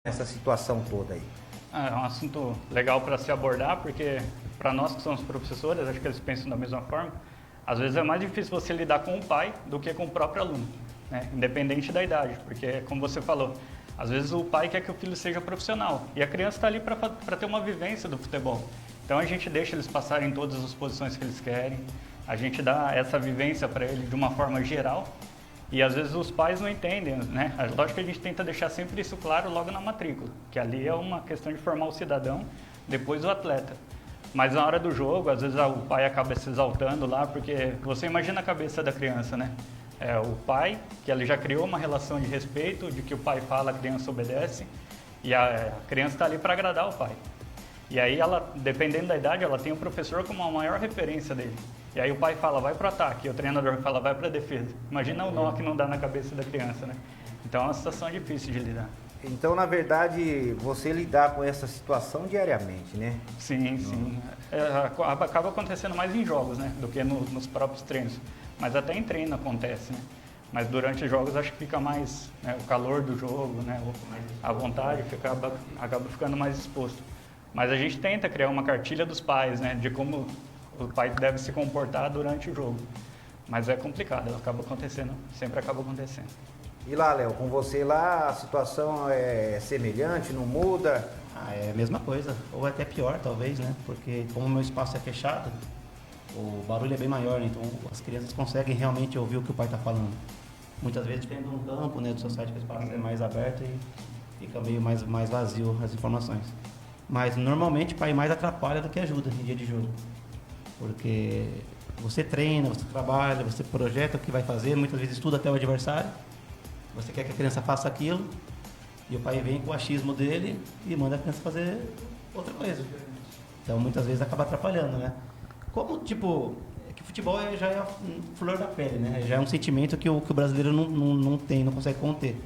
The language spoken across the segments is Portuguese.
essa situação toda aí? É um assunto legal para se abordar, porque para nós que somos professores, acho que eles pensam da mesma forma. Às vezes é mais difícil você lidar com o pai do que com o próprio aluno, né? Independente da idade, porque, como você falou, às vezes o pai quer que o filho seja profissional e a criança está ali para ter uma vivência do futebol. Então a gente deixa eles passarem todas as posições que eles querem, a gente dá essa vivência para ele de uma forma geral. E às vezes os pais não entendem, né? Lógico que a gente tenta deixar sempre isso claro logo na matrícula, que ali é uma questão de formar o cidadão, depois o atleta. Mas na hora do jogo, às vezes o pai acaba se exaltando lá, porque você imagina a cabeça da criança, né? É o pai, que ele já criou uma relação de respeito, de que o pai fala, a criança obedece, e a criança está ali para agradar o pai. E aí ela, dependendo da idade, ela tem o professor como a maior referência dele. E aí o pai fala, vai pro ataque, e o treinador fala, vai pra defesa. Imagina o nó que não dá na cabeça da criança, né? Então é uma situação difícil de lidar. Então, na verdade, você lidar com essa situação diariamente, né? Sim, sim. Acaba acontecendo mais em jogos, né? Do que nos próprios treinos. Mas até em treino acontece, né? Mas durante os jogos acho que fica mais, né, o calor do jogo, né? A vontade acaba ficando mais exposto. Mas a gente tenta criar uma cartilha dos pais, né? De como o pai deve se comportar durante o jogo. Mas é complicado, acaba acontecendo, sempre acaba acontecendo. E lá, Léo, com você lá a situação é semelhante, não muda? É a mesma coisa, ou até pior talvez, né? Porque como o meu espaço é fechado, o barulho é bem maior, né? Então as crianças conseguem realmente ouvir o que o pai está falando. Muitas vezes depende de um campo, né, do society, que o espaço é mais aberto e fica meio mais vazio as informações. Mas normalmente o pai mais atrapalha do que ajuda em dia de jogo. Porque você treina, você trabalha, você projeta o que vai fazer, muitas vezes estuda até o adversário. Você quer que a criança faça aquilo e o pai vem com o achismo dele e manda a criança fazer outra coisa. Então muitas vezes acaba atrapalhando, né? Como, tipo, é que futebol já é a flor da pele, né? Já é um sentimento que o brasileiro não tem, não consegue conter.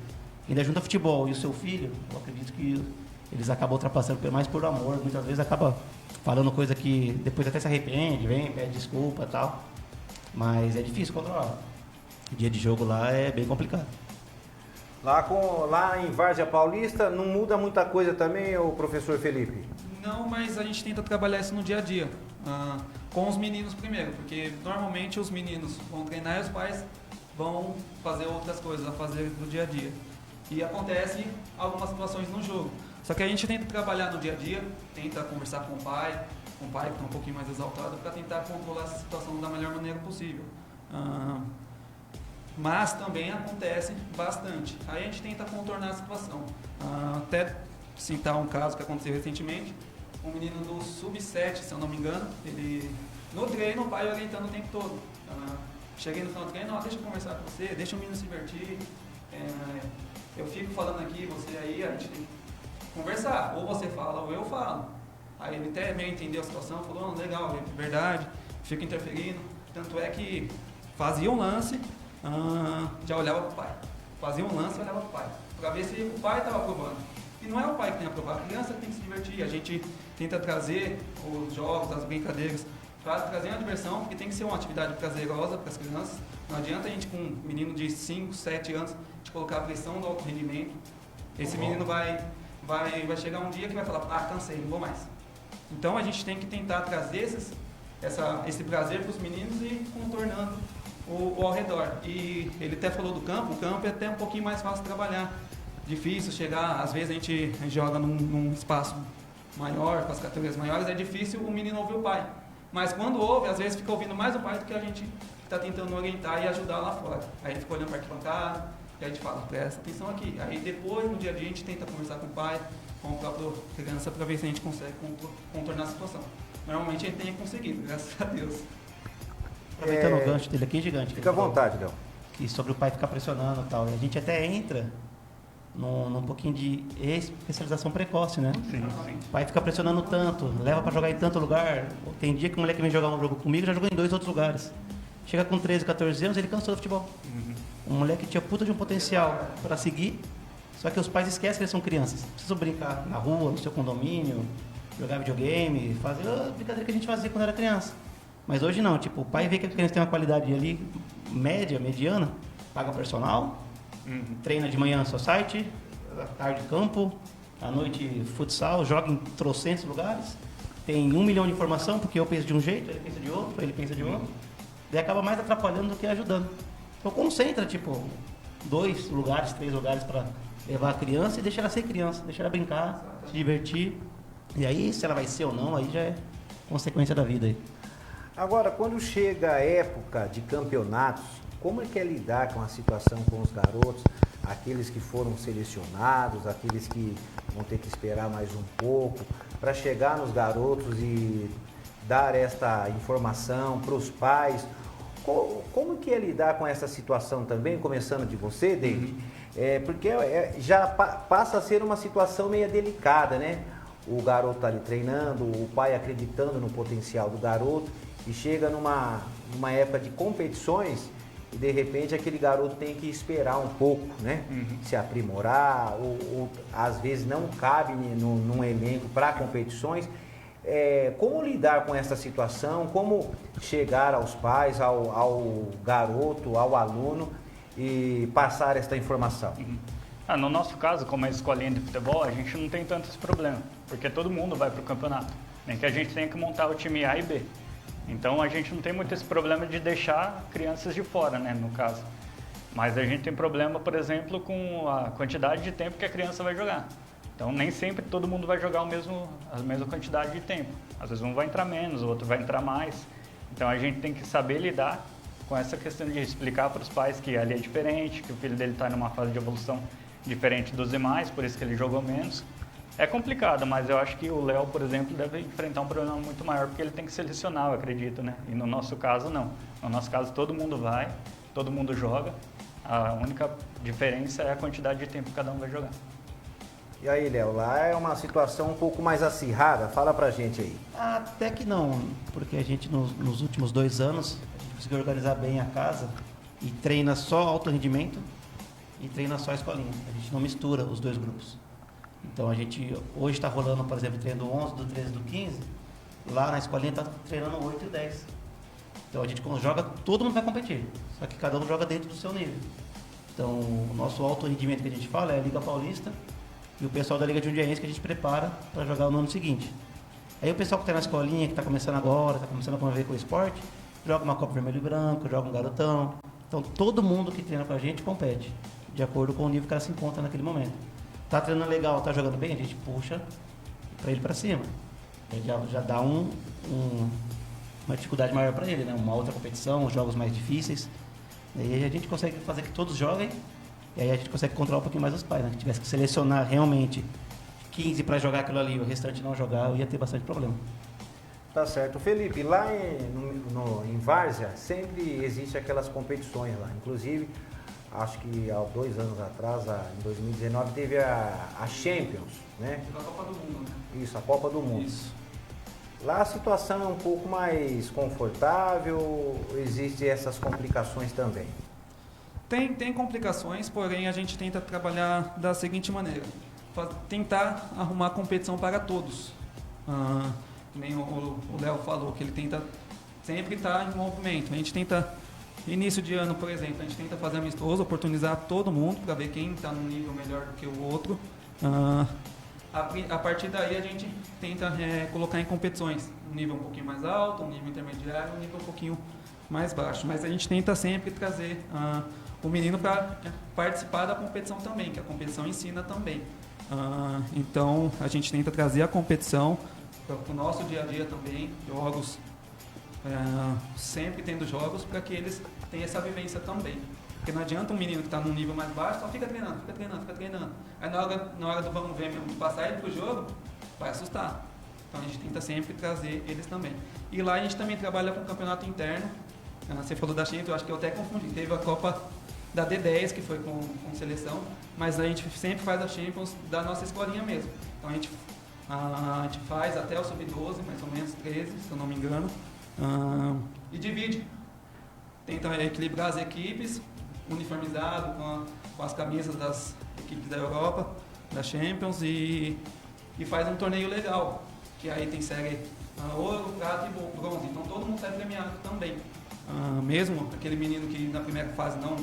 Ainda junta futebol e o seu filho, eu acredito que eles acabam ultrapassando mais por amor, muitas vezes acaba falando coisa que depois até se arrepende, vem, pede desculpa e tal. Mas é difícil controlar. O dia de jogo lá é bem complicado. Lá em Várzea Paulista não muda muita coisa também, o professor Felipe? Não, mas a gente tenta trabalhar isso no dia a dia. Com os meninos primeiro, porque normalmente os meninos vão treinar e os pais vão fazer outras coisas, a fazer no dia a dia. E acontece algumas situações no jogo. Só que a gente tenta trabalhar no dia a dia, tenta conversar com o pai que está um pouquinho mais exaltado, para tentar controlar essa situação da melhor maneira possível. Mas também acontece bastante. Aí a gente tenta contornar a situação. Até citar um caso que aconteceu recentemente, um menino do Sub-7, se eu não me engano, ele no treino o pai orientando o tempo todo. Cheguei no final do treino, deixa eu conversar com você, deixa o menino se divertir. Eu fico falando aqui, você aí, a gente tem que conversar. Ou você fala ou eu falo. Aí ele até meio entendeu a situação, falou, não, legal, é verdade, fica interferindo. Tanto é que fazia um lance, já olhava para o pai. Fazia um lance e olhava para o pai. Para ver se o pai estava aprovando. E não é o pai que tem que aprovar, a criança tem que se divertir. A gente tenta trazer os jogos, as brincadeiras, para trazer uma diversão, porque tem que ser uma atividade prazerosa para as crianças. Não adianta a gente, com um menino de 5, 7 anos, de colocar a pressão do alto rendimento. Esse menino vai chegar um dia que vai falar, cansei, não vou mais. Então a gente tem que tentar trazer esse prazer para os meninos e contornando o ao redor. E ele até falou do campo, o campo é até um pouquinho mais fácil de trabalhar. Difícil chegar, às vezes a gente joga num espaço maior, com as categorias maiores, é difícil o menino ouvir o pai. Mas quando ouve, às vezes fica ouvindo mais o pai do que a gente está tentando orientar e ajudar lá fora. Aí ele fica olhando para a arquibancada, e a gente fala, presta atenção aqui. Aí depois, no dia a dia, a gente tenta conversar com o pai, com o próprio criança, para ver se a gente consegue contornar a situação. Normalmente a gente tem conseguido, graças a Deus. Aproveitando o gancho dele aqui, gigante. Fica à vontade, Léo. Que sobre o pai ficar pressionando e tal. E a gente até entra num pouquinho de especialização precoce, né? Sim, sim. O pai fica pressionando tanto, leva para jogar em tanto lugar. Tem dia que o moleque vem jogar um jogo comigo, já jogou em 2 outros lugares. Chega com 13, 14 anos, ele cansou do futebol. Um moleque tinha puta de um potencial para seguir, só que os pais esquecem que eles são crianças. Precisam brincar na rua, no seu condomínio, jogar videogame, fazer a brincadeira que a gente fazia quando era criança. Mas hoje não, tipo, o pai vê que a criança tem uma qualidade ali média, mediana, paga personal, treina de manhã society, à tarde campo, à noite futsal, joga em trocentos lugares, tem 1 milhão de informação, porque eu penso de um jeito, ele pensa de outro, ele pensa de outro, e acaba mais atrapalhando do que ajudando. Então concentra, tipo, 2 lugares, 3 lugares para levar a criança e deixar ela ser criança, deixar ela brincar, se divertir. E aí, se ela vai ser ou não, aí já é consequência da vida aí. Agora, quando chega a época de campeonatos, como é que é lidar com a situação com os garotos, aqueles que foram selecionados, aqueles que vão ter que esperar mais um pouco, para chegar nos garotos e dar esta informação para os pais? Como que é lidar com essa situação também, começando de você, David? Porque já passa a ser uma situação meio delicada, né? O garoto está ali treinando, o pai acreditando no potencial do garoto, e chega numa época de competições e de repente aquele garoto tem que esperar um pouco, né? Se aprimorar, ou às vezes não cabe num elenco para competições. Como lidar com essa situação? Como chegar aos pais, ao garoto, ao aluno e passar esta informação? No nosso caso, como é escolinha de futebol, a gente não tem tanto esse problema, porque todo mundo vai para o campeonato, nem que a gente tenha que montar o time A e B. Então a gente não tem muito esse problema de deixar crianças de fora, né, no caso. Mas a gente tem problema, por exemplo, com a quantidade de tempo que a criança vai jogar. Então nem sempre todo mundo vai jogar a mesma quantidade de tempo. Às vezes um vai entrar menos, o outro vai entrar mais. Então a gente tem que saber lidar com essa questão de explicar para os pais que ali é diferente, que o filho dele está numa fase de evolução diferente dos demais, por isso que ele jogou menos. É complicado, mas eu acho que o Léo, por exemplo, deve enfrentar um problema muito maior, porque ele tem que selecionar, eu acredito, né? E no nosso caso, não. No nosso caso, todo mundo vai, todo mundo joga. A única diferença é a quantidade de tempo que cada um vai jogar. E aí, Léo, lá é uma situação um pouco mais acirrada? Fala pra gente aí. Até que não, porque a gente nos últimos 2 anos, a gente conseguiu organizar bem a casa e treina só alto rendimento e treina só a escolinha. A gente não mistura os 2 grupos. Então a gente hoje está rolando, por exemplo, treino do 11, do 13, do 15, lá na escolinha está treinando o 8 e o 10. Então a gente quando joga, todo mundo vai competir, só que cada um joga dentro do seu nível. Então o nosso alto rendimento que a gente fala é a Liga Paulista e o pessoal da Liga Jundiaense que a gente prepara para jogar no ano seguinte. Aí o pessoal que está na escolinha, que está começando agora, está começando a conviver com o esporte, joga uma Copa Vermelho e Branco, joga um garotão. Então todo mundo que treina com a gente compete, de acordo com o nível que ela se encontra naquele momento. Tá treinando legal, tá jogando bem, a gente puxa para ele para cima. Ele já dá uma dificuldade maior para ele, né? Uma outra competição, jogos mais difíceis. E aí a gente consegue fazer que todos joguem, e aí a gente consegue controlar um pouquinho mais os pais, né? Se tivesse que selecionar realmente 15 para jogar aquilo ali e o restante não jogar, eu ia ter bastante problema. Tá certo. Felipe, lá em Várzea sempre existe aquelas competições lá. Inclusive, acho que há 2 anos atrás, em 2019, teve a Champions, né? A Copa do Mundo, né? Isso, a Copa do Mundo. Isso. Lá a situação é um pouco mais confortável, existem essas complicações também? Tem complicações, porém a gente tenta trabalhar da seguinte maneira. Tentar arrumar competição para todos. Nem o Léo falou, que ele tenta sempre estar em movimento. A gente tenta, início de ano, por exemplo, a gente tenta fazer amistoso, oportunizar todo mundo para ver quem está num nível melhor do que o outro. A partir daí a gente tenta colocar em competições, um nível um pouquinho mais alto, um nível intermediário, um nível um pouquinho mais baixo. Mas a gente tenta sempre trazer o menino para participar da competição também, que a competição ensina também. Então a gente tenta trazer a competição para o nosso dia a dia também, jogos, sempre tendo jogos para que eles tenham essa vivência também. Porque não adianta um menino que está num nível mais baixo, só fica treinando. Aí na hora do vamos ver mesmo, passar ele para o jogo, vai assustar. Então a gente tenta sempre trazer eles também. E lá a gente também trabalha com o campeonato interno. Você falou da Champions, eu acho que eu até confundi. Teve a Copa da D10, que foi com seleção, mas a gente sempre faz a Champions da nossa escolinha mesmo. Então a gente faz até o sub-12, mais ou menos 13, se eu não me engano, e divide. Tenta equilibrar as equipes, uniformizado com as camisas das equipes da Europa, da Champions, e faz um torneio legal, que aí tem série ouro, prata e bronze. Então todo mundo sai premiado também. Mesmo aquele menino que na primeira fase não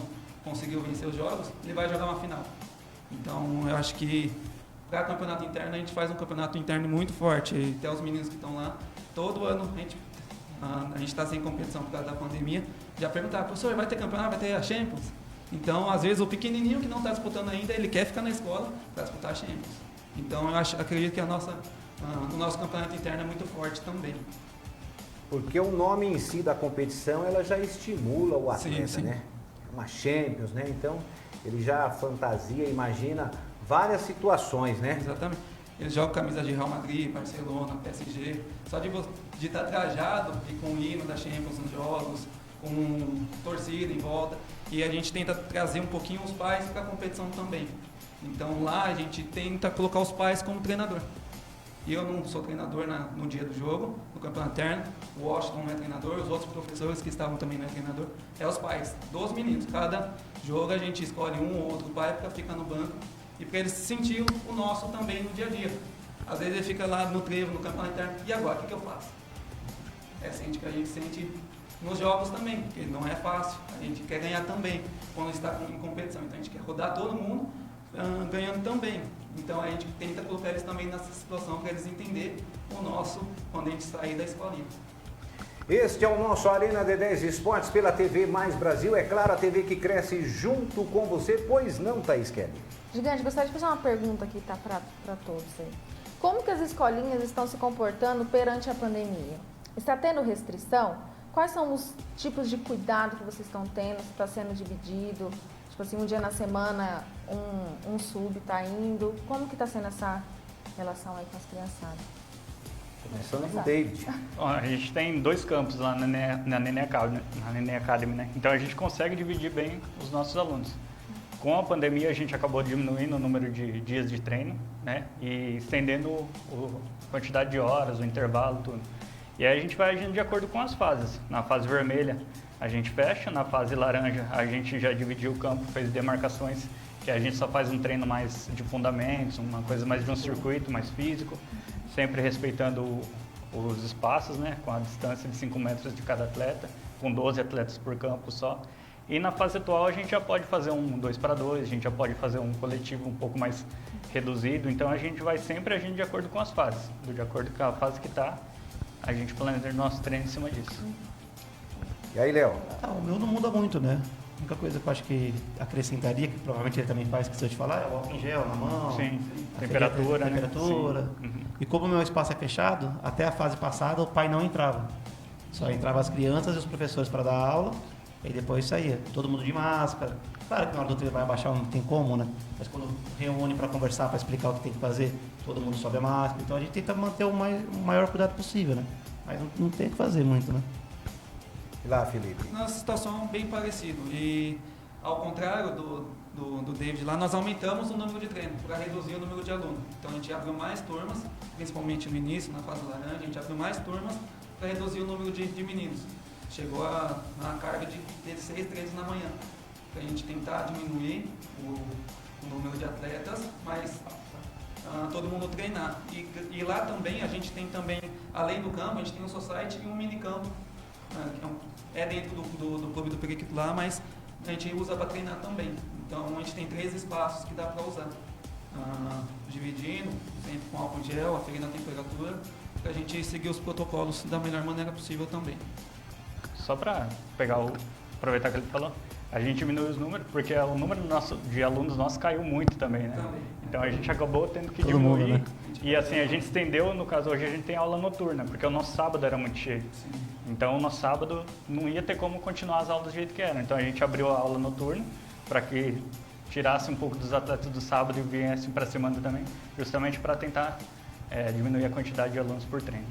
conseguiu vencer os jogos, ele vai jogar uma final. Então eu acho que para campeonato interno, a gente faz um campeonato interno muito forte. E até os meninos que estão lá, todo ano a gente está sem competição por causa da pandemia. Já perguntaram, professor, vai ter campeonato, vai ter a Champions? Então, às vezes, o pequenininho que não está disputando ainda, ele quer ficar na escola para disputar a Champions. Então, acredito que o nosso campeonato interno é muito forte também. Porque o nome em si da competição, ela já estimula o atleta, sim. né? Uma Champions, né? Então, ele já fantasia, imagina várias situações, né? Exatamente. Eles jogam camisa de Real Madrid, Barcelona, PSG. Só de estar trajado e com o hino da Champions nos jogos, com torcida em volta. E a gente tenta trazer um pouquinho os pais para a competição também. Então lá a gente tenta colocar os pais como treinador. E eu não sou treinador no dia do jogo, no campeonato interno. O Washington não é treinador, os outros professores que estavam também não é treinador. É os pais dos meninos. Cada jogo a gente escolhe um ou outro pai para ficar no banco e para eles sentirem o nosso também no dia a dia. Às vezes ele fica lá no trevo, no campeonato interno, e agora, o que eu faço? É assim que a gente sente nos jogos também, porque não é fácil. A gente quer ganhar também quando está em competição. Então a gente quer rodar todo mundo ganhando também. Então a gente tenta colocar eles também nessa situação para eles entenderem o nosso quando a gente sair da escolinha. Este é o nosso Arena D10 Esportes pela TV Mais Brasil. É claro, a TV que cresce junto com você, pois não, Thaís Kelly? Gigante, gostaria de fazer uma pergunta aqui, tá, para todos aí. Como que as escolinhas estão se comportando perante a pandemia? Está tendo restrição? Quais são os tipos de cuidado que vocês estão tendo? Se está sendo dividido? Tipo assim, um dia na semana um sub está indo? Como que está sendo essa relação aí com as criançadas? Começando com o David. Bom, a gente tem 2 campos lá na Nenê Academy, né? Então a gente consegue dividir bem os nossos alunos. Com a pandemia a gente acabou diminuindo o número de dias de treino, né? E estendendo a quantidade de horas, o intervalo, tudo. E aí a gente vai agindo de acordo com as fases. Na fase vermelha a gente fecha, na fase laranja a gente já dividiu o campo, fez demarcações, que a gente só faz um treino mais de fundamentos, uma coisa mais de um circuito mais físico, sempre respeitando os espaços, né? Com a distância de 5 metros de cada atleta, com 12 atletas por campo só. E na fase atual a gente já pode fazer um 2-2, a gente já pode fazer um coletivo um pouco mais reduzido, então a gente vai sempre agindo de acordo com as fases, de acordo com a fase que está, a gente planeja nosso treino em cima disso. E aí, Léo? O meu não muda muito, né? A única coisa que eu acho que acrescentaria, que provavelmente ele também faz questão de falar, é o álcool em gel na mão. Sim, temperatura, né? Temperatura. Sim. E como o meu espaço é fechado, até a fase passada o pai não entrava. Só entrava as crianças e os professores para dar aula, e depois saía. Todo mundo de máscara. Claro que na hora do treino vai abaixar, não tem como, né? Mas quando reúne para conversar, para explicar o que tem que fazer, todo mundo sobe a máscara. Então a gente tenta manter o maior cuidado possível, né? Mas não tem o que fazer muito, né? E lá, Felipe? Nossa situação é bem parecida. E ao contrário do David lá, nós aumentamos o número de treino para reduzir o número de alunos. Então a gente abriu mais turmas, principalmente no início, na fase laranja, a gente abriu mais turmas para reduzir o número de meninos. Chegou a carga de 16 treinos na manhã. Para a gente tentar diminuir o número de atletas, mas todo mundo treinar. E lá também a gente tem também, além do campo, a gente tem um society e um mini campo. É dentro do clube do Periquito lá, mas a gente usa para treinar também. Então a gente tem 3 espaços que dá para usar. Dividindo, sempre com álcool gel, aferindo a temperatura, para a gente seguir os protocolos da melhor maneira possível também. Só para aproveitar que ele falou, a gente diminuiu os números, porque o número de alunos nossos caiu muito também, né? Então a gente acabou tendo que diminuir. Mundo, né? E assim, a gente estendeu, no caso hoje a gente tem aula noturna, porque o nosso sábado era muito cheio. Sim. Então o nosso sábado não ia ter como continuar as aulas do jeito que eram. Então a gente abriu a aula noturna para que tirasse um pouco dos atletas do sábado e viessem para a semana também, justamente para tentar diminuir a quantidade de alunos por treino.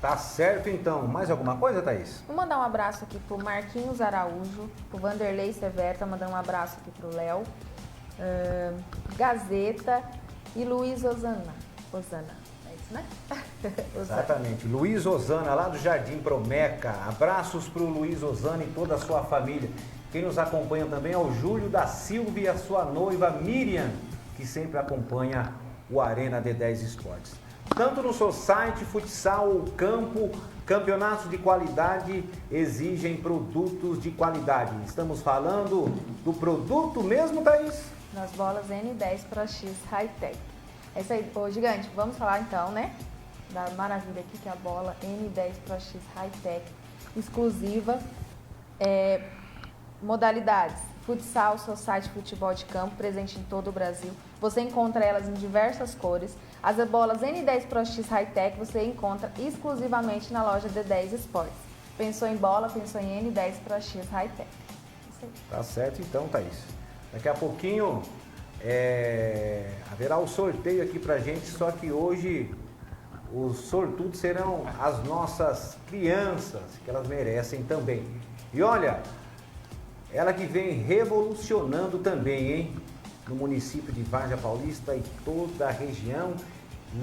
Tá certo, então. Mais alguma coisa, Thaís? Vou mandar um abraço aqui pro Marquinhos Araújo, pro Vanderlei Severo, tá mandando um abraço aqui pro Léo, Gazeta e Luiz Osana. É isso, né? Exatamente. Luiz Osana, lá do Jardim Promeca. Abraços pro Luiz Osana e toda a sua família. Quem nos acompanha também é o Júlio da Silva e a sua noiva Miriam, que sempre acompanha o Arena D10 Esportes. Tanto no society, futsal, campo, campeonatos de qualidade exigem produtos de qualidade. Estamos falando do produto mesmo, Thaís? das bolas N10 Pro X High-Tech. É isso aí. Ô, Gigante, vamos falar então, né? Da maravilha aqui que é a bola N10 Pro X High-Tech, exclusiva. Modalidades: futsal, society, futebol de campo, presente em todo o Brasil. Você encontra elas em diversas cores. As bolas N10 Pro X High-Tech você encontra exclusivamente na loja D10 Sports. Pensou em bola, pensou em N10 Pro X High-Tech. Tá certo então, Thaís. Daqui a pouquinho haverá o sorteio aqui pra gente, só que hoje os sortudos serão as nossas crianças, que elas merecem também. E olha, ela que vem revolucionando também, hein? No município de Várzea Paulista e toda a região,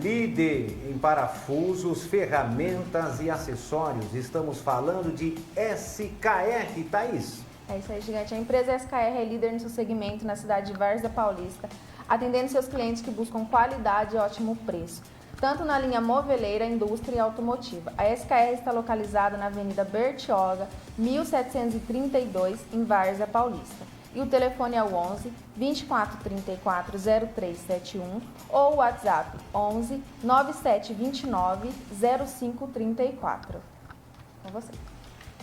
líder em parafusos, ferramentas e acessórios. Estamos falando de SKR, Thaís. É isso aí, Gigante. A empresa SKR é líder no seu segmento na cidade de Várzea Paulista, atendendo seus clientes que buscam qualidade e ótimo preço, tanto na linha moveleira, indústria e automotiva. A SKR está localizada na Avenida Bertioga, 1732, em Várzea Paulista. E o telefone é o 11 2434 0371 ou o WhatsApp 11 9729 0534. Com você.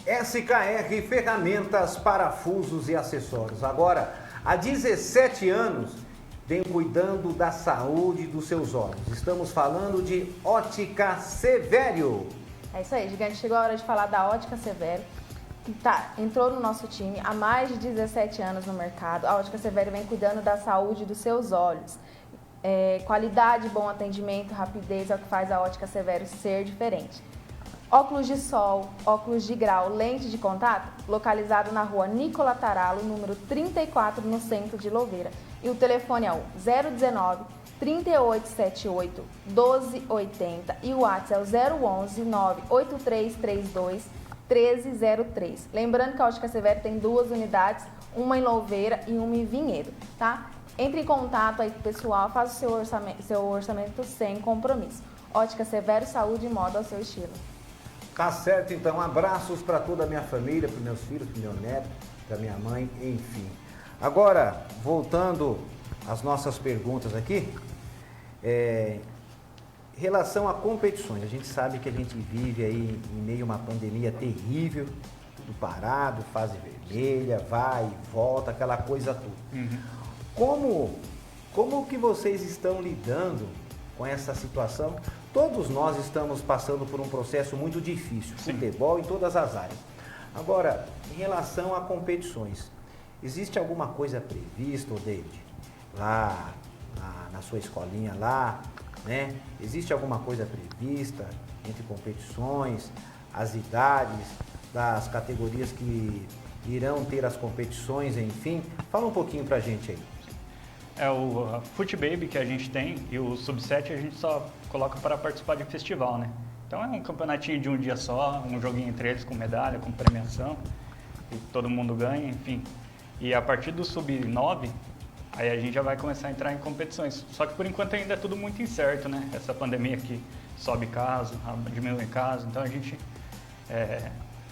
SKR Ferramentas, Parafusos e Acessórios. Agora, há 17 anos, vem cuidando da saúde dos seus olhos. Estamos falando de Ótica Severo. É isso aí, Gigante. Chegou a hora de falar da Ótica Severo, que entrou no nosso time há mais de 17 anos no mercado. A Ótica Severo vem cuidando da saúde dos seus olhos. Qualidade, bom atendimento, rapidez é o que faz a Ótica Severo ser diferente. Óculos de sol, óculos de grau, lente de contato, localizado na rua Nicola Taralo, número 34, no centro de Louveira. E o telefone é o 019 3878 1280 e o WhatsApp é o 011 98332 1303. Lembrando que a Ótica Severo tem 2 unidades, uma em Louveira e uma em Vinhedo, tá? Entre em contato aí com o pessoal, faça o seu orçamento sem compromisso. Ótica Severo, saúde e moda ao seu estilo. Tá certo, então. Abraços para toda a minha família, para meus filhos, para meu neto, para minha mãe, enfim. Agora, voltando às nossas perguntas aqui, em relação a competições, a gente sabe que a gente vive aí em meio a uma pandemia terrível, tudo parado, fase vermelha, vai e volta, aquela coisa toda. Como que vocês estão lidando com essa situação? Todos nós estamos passando por um processo muito difícil, futebol em todas as áreas. Agora, em relação a competições, existe alguma coisa prevista, David, lá na sua escolinha lá, né? Existe alguma coisa prevista entre competições, as idades das categorias que irão ter as competições, enfim? Fala um pouquinho pra gente aí. O Fut Baby que a gente tem e o Sub-7 a gente só coloca para participar de festival, né? Então é um campeonatinho de um dia só, um joguinho entre eles com medalha, com premiação, e todo mundo ganha, enfim. E a partir do Sub-9, aí a gente já vai começar a entrar em competições. Só que por enquanto ainda é tudo muito incerto, né? Essa pandemia aqui sobe caso, diminui caso, então a gente...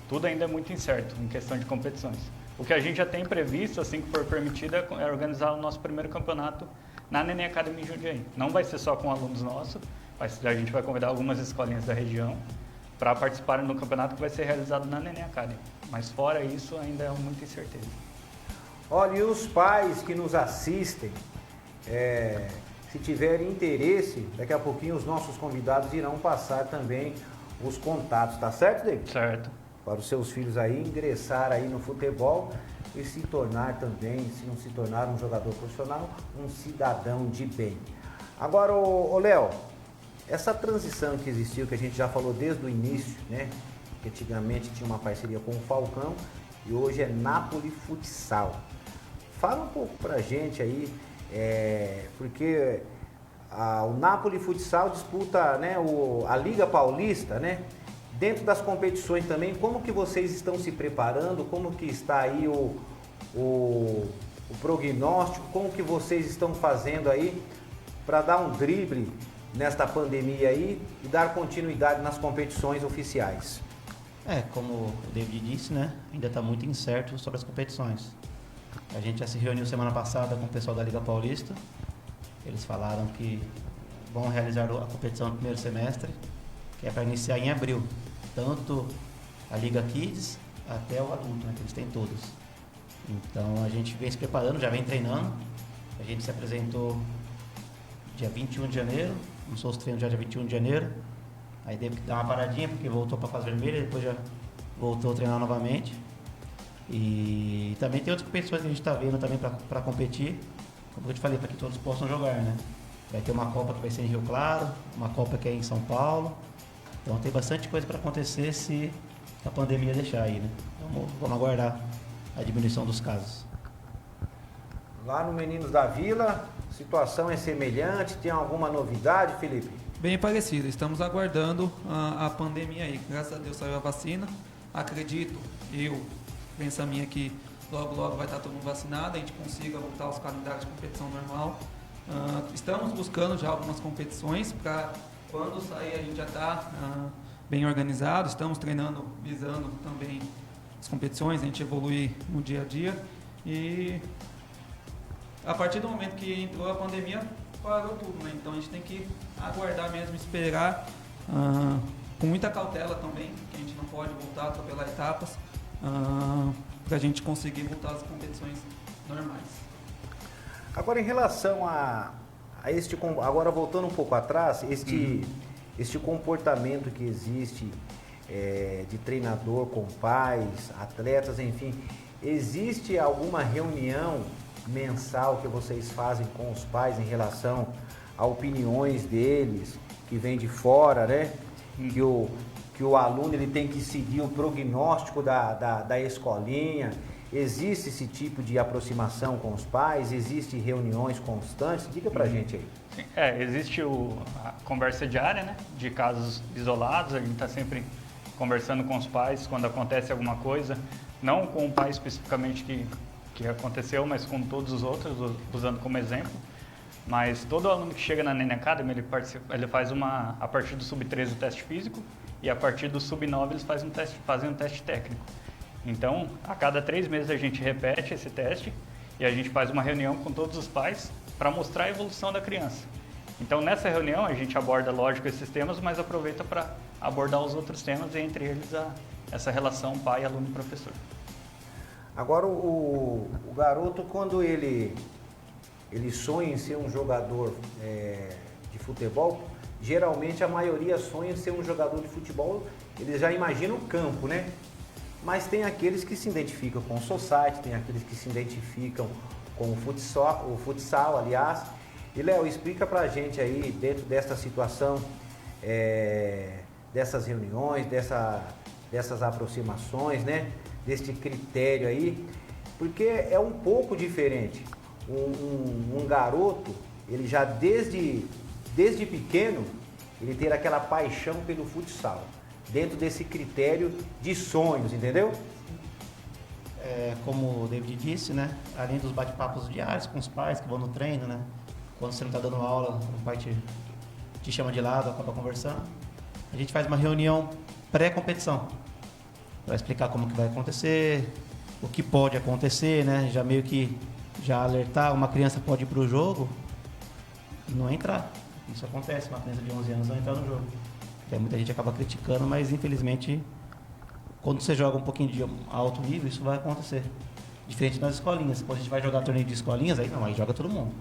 tudo ainda é muito incerto em questão de competições. O que a gente já tem previsto, assim que for permitido, é organizar o nosso primeiro campeonato na Neném Academy Jundiaí. Não vai ser só com alunos nossos, a gente vai convidar algumas escolinhas da região para participarem do campeonato que vai ser realizado na Neném Academy. Mas fora isso, ainda é muita incerteza. Olha, e os pais que nos assistem, se tiverem interesse, daqui a pouquinho os nossos convidados irão passar também os contatos, tá certo, David? Certo. Para os seus filhos aí ingressar aí no futebol e se tornar também, se não se tornar um jogador profissional, um cidadão de bem. Agora, ô Léo, essa transição que existiu, que a gente já falou desde o início, né? Que antigamente tinha uma parceria com o Falcão e hoje é Napoli Futsal. Fala um pouco pra gente aí, porque o Napoli Futsal disputa, né, a Liga Paulista, né? Dentro das competições também, como que vocês estão se preparando? Como que está aí o prognóstico? Como que vocês estão fazendo aí para dar um drible nesta pandemia aí e dar continuidade nas competições oficiais? Como o David disse, né? Ainda está muito incerto sobre as competições. A gente já se reuniu semana passada com o pessoal da Liga Paulista. Eles falaram que vão realizar a competição no primeiro semestre, que é para iniciar em abril. Tanto a Liga Kids até o adulto, né, que eles têm todos. Então a gente vem se preparando, já vem treinando. A gente se apresentou dia 21 de janeiro, começou os treinos já dia 21 de janeiro. Aí teve que dar uma paradinha porque voltou para a fase vermelha, depois já voltou a treinar novamente. E também tem outras competições que a gente está vendo também para competir, como eu te falei, para que todos possam jogar, né? Vai ter uma Copa que vai ser em Rio Claro, uma Copa que é em São Paulo. Então tem bastante coisa para acontecer se a pandemia deixar aí, né? Vamos aguardar a diminuição dos casos. Lá no Meninos da Vila, a situação é semelhante, tem alguma novidade, Felipe? Bem parecido, estamos aguardando a pandemia aí. Graças a Deus saiu a vacina. Acredito, pensa minha que logo vai estar todo mundo vacinado, a gente consiga voltar aos calendários de competição normal. Estamos buscando já algumas competições para quando sair a gente já está bem organizado. Estamos treinando, visando também as competições, a gente evoluir no dia a dia. E a partir do momento que entrou a pandemia, parou tudo, né? Então a gente tem que aguardar mesmo, esperar com muita cautela também, que a gente não pode voltar a atropelar etapas, para a gente conseguir voltar às competições normais. Agora em relação a este, agora voltando um pouco atrás, este comportamento que existe de treinador com pais, atletas, enfim, existe alguma reunião mensal que vocês fazem com os pais em relação a opiniões deles, que vem de fora, né? Que o aluno ele tem que seguir o prognóstico da escolinha. Existe esse tipo de aproximação com os pais? Existe reuniões constantes? Diga pra gente aí. Sim, existe a conversa diária, né? De casos isolados, a gente está sempre conversando com os pais quando acontece alguma coisa, não com o pai especificamente que aconteceu, mas com todos os outros, usando como exemplo. Mas todo aluno que chega na Nene Academy, ele faz a partir do sub-13 o teste físico e a partir do sub-9 eles fazem um teste técnico. Então, a cada 3 meses a gente repete esse teste e a gente faz uma reunião com todos os pais para mostrar a evolução da criança. Então, nessa reunião a gente aborda, lógico, esses temas, mas aproveita para abordar os outros temas, e entre eles essa relação pai, aluno e professor. Agora, o garoto, quando ele sonha em ser um jogador de futebol, geralmente a maioria sonha em ser um jogador de futebol, eles já imaginam o campo, né? Mas tem aqueles que se identificam com o society, tem aqueles que se identificam com o futsal, aliás. E, Léo, explica pra gente aí, dentro dessa situação, dessas reuniões, dessas aproximações, né? Deste critério aí, porque é um pouco diferente. Um garoto, ele já desde pequeno, ele ter aquela paixão pelo futsal, dentro desse critério de sonhos, entendeu? Como o David disse, né? Além dos bate-papos diários com os pais que vão no treino, né? Quando você não está dando aula, o pai te chama de lado, acaba conversando. A gente faz uma reunião pré-competição para explicar como que vai acontecer, o que pode acontecer, né? Já meio que alertar, uma criança pode ir para o jogo e não entrar. Isso acontece, uma criança de 11 anos não entrar no jogo. Então, muita gente acaba criticando, mas infelizmente, quando você joga um pouquinho de alto nível, isso vai acontecer. Diferente das escolinhas. Quando a gente vai jogar torneio de escolinhas, aí joga todo mundo.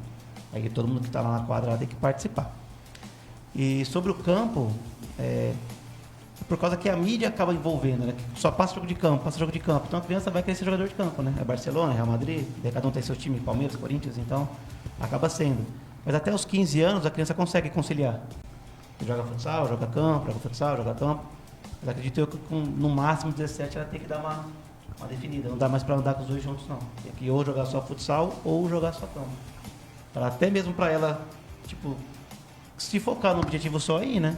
Aí todo mundo que está lá na quadra tem que participar. E sobre o campo, por causa que a mídia acaba envolvendo, né? Só passa jogo de campo. Então a criança vai querer ser jogador de campo, né? É Barcelona, Real Madrid, cada um tem seu time, Palmeiras, Corinthians, então acaba sendo. Mas até os 15 anos a criança consegue conciliar. Joga futsal, joga campo. Mas acredito eu que no máximo 17 ela tem que dar uma definida. Não dá mais para andar com os dois juntos, não. Tem que ou jogar só futsal ou jogar só campo. Até mesmo para ela, se focar no objetivo só aí, né?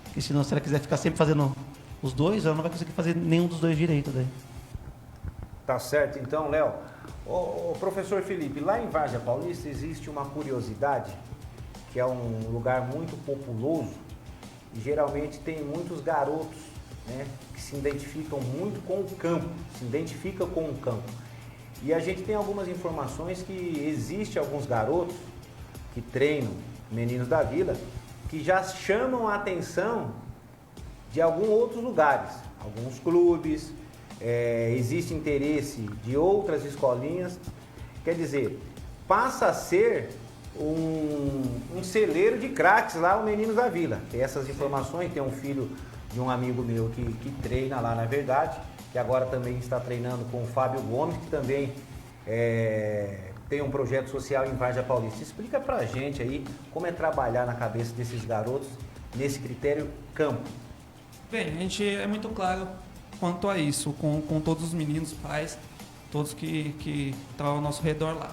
Porque senão, se ela quiser ficar sempre fazendo os dois, ela não vai conseguir fazer nenhum dos dois direito daí. Tá certo, então, Léo. O professor Felipe, lá em Várzea Paulista existe uma curiosidade, que é um lugar muito populoso, e geralmente tem muitos garotos, né, que se identificam muito com o campo, E a gente tem algumas informações que existe alguns garotos que treinam meninos da vila que já chamam a atenção de alguns outros lugares, alguns clubes, existe interesse de outras escolinhas, quer dizer, passa a ser um celeiro de craques lá, o Meninos da Vila. Tem essas informações, tem um filho de um amigo meu que treina lá, na verdade, que agora também está treinando com o Fábio Gomes, que também tem um projeto social em Várzea Paulista. Explica pra gente aí como é trabalhar na cabeça desses garotos nesse critério campo. Bem, a gente é muito claro quanto a isso, com todos os meninos, pais, todos que estão ao nosso redor lá.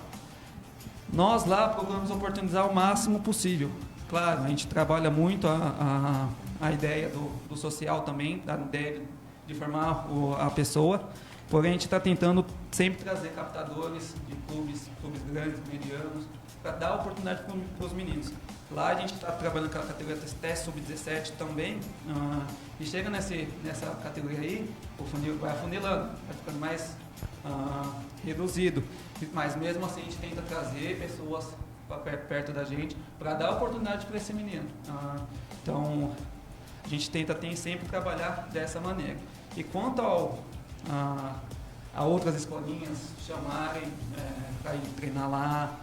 Nós lá procuramos oportunizar o máximo possível. Claro, a gente trabalha muito a ideia do social também, a ideia de formar a pessoa, porém a gente está tentando sempre trazer captadores de clubes grandes, medianos, para dar oportunidade para os meninos. Lá a gente está trabalhando com a categoria até sub-17 também, e chega nessa categoria aí, o funil vai afunilando, vai ficando mais reduzido. Mas mesmo assim a gente tenta trazer pessoas para perto da gente para dar oportunidade para esse menino. Então a gente tenta sempre trabalhar dessa maneira. E quanto a outras escolinhas chamarem para ir treinar lá,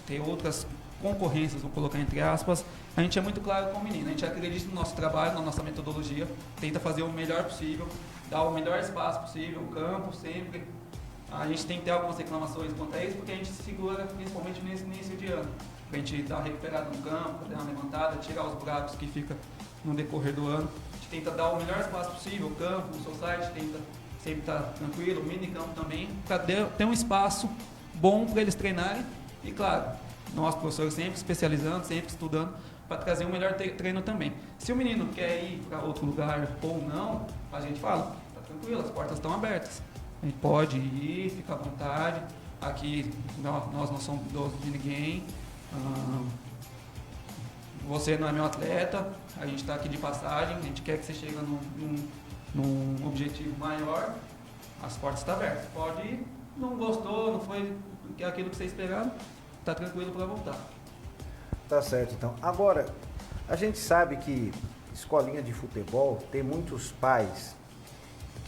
ter outras concorrências, vou colocar entre aspas, a gente é muito claro com o menino, a gente acredita no nosso trabalho, na nossa metodologia, tenta fazer o melhor possível, dar o melhor espaço possível, o campo sempre. A gente tem que ter algumas reclamações quanto a isso, porque a gente se segura principalmente nesse início de ano, para a gente dar uma recuperada no campo, dar uma levantada, tirar os buracos que fica no decorrer do ano. A gente tenta dar o melhor espaço possível, o campo, o society, tenta sempre estar tranquilo, o mini campo também, para ter um espaço bom para eles treinarem e, claro, nós, professores, sempre especializando, sempre estudando, para trazer um melhor treino também. Se o menino quer ir para outro lugar ou não, a gente fala, está tranquilo, as portas estão abertas. A gente pode ir, fica à vontade. Aqui nós não somos donos de ninguém. Você não é meu atleta, a gente está aqui de passagem, a gente quer que você chegue num objetivo maior, as portas estão abertas. Pode ir, não gostou, não foi aquilo que você esperava, está tranquilo para voltar. Tá certo, então. Agora, a gente sabe que escolinha de futebol tem muitos pais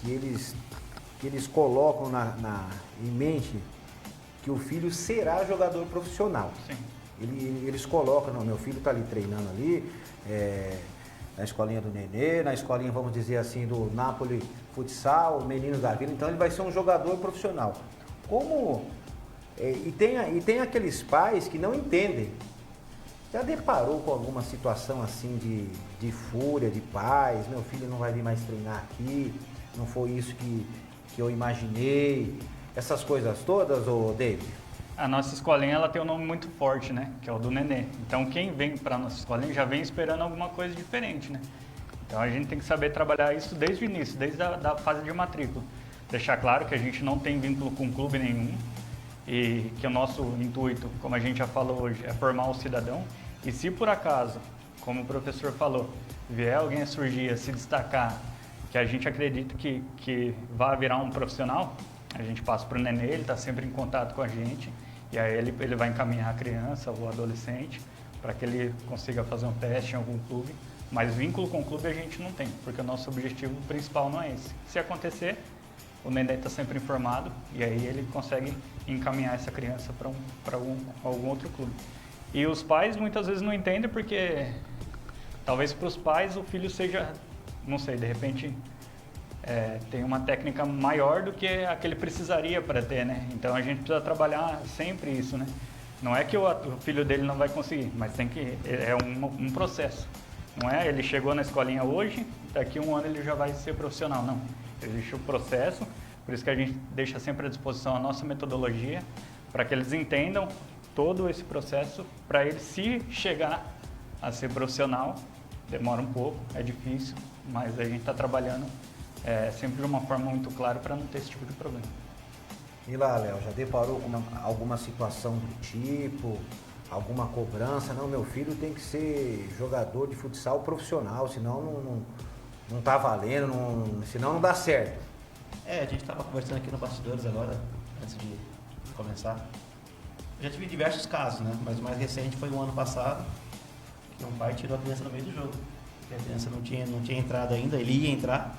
que eles colocam em mente que o filho será jogador profissional. Sim. Eles colocam, não, meu filho está ali treinando ali, na escolinha do Nenê, na escolinha, vamos dizer assim, do Napoli Futsal, Meninos da Vila, então ele vai ser um jogador profissional. E tem aqueles pais que não entendem. Já deparou com alguma situação assim de fúria de pais? Meu filho não vai vir mais treinar aqui, não foi isso que eu imaginei, essas coisas todas, ô David? A nossa escolinha ela tem um nome muito forte, né? Que é o do Nenê. Então quem vem para a nossa escolinha já vem esperando alguma coisa diferente, né? Então a gente tem que saber trabalhar isso desde o início, desde a fase de matrícula. Deixar claro que a gente não tem vínculo com clube nenhum e que o nosso intuito, como a gente já falou hoje, é formar o cidadão. E se por acaso, como o professor falou, vier alguém a surgir, a se destacar, que a gente acredita que vai virar um profissional, a gente passa para o Nenê, ele está sempre em contato com a gente, e aí ele vai encaminhar a criança ou o adolescente para que ele consiga fazer um teste em algum clube. Mas vínculo com o clube a gente não tem, porque o nosso objetivo principal não é esse. Se acontecer, o Nenê está sempre informado e aí ele consegue encaminhar essa criança para algum outro clube. E os pais muitas vezes não entendem porque talvez para os pais o filho seja, não sei, de repente tem uma técnica maior do que a que ele precisaria para ter, né? Então a gente precisa trabalhar sempre isso, né? Não é que o filho dele não vai conseguir, mas é um processo. Não é ele chegou na escolinha hoje, daqui a um ano ele já vai ser profissional, não. Existe o processo, por isso que a gente deixa sempre à disposição a nossa metodologia, para que eles entendam todo esse processo, para ele se chegar a ser profissional. Demora um pouco, é difícil, mas a gente está trabalhando sempre de uma forma muito clara para não ter esse tipo de problema. E lá, Léo, já deparou com alguma situação do tipo, alguma cobrança? Não, meu filho tem que ser jogador de futsal profissional, senão não está valendo, senão não dá certo. A gente estava conversando aqui no bastidores agora, antes de começar. Eu já tive diversos casos, né? Mas o mais recente foi o ano passado, que um pai tirou a criança no meio do jogo. Porque a criança não tinha entrado ainda, ele ia entrar,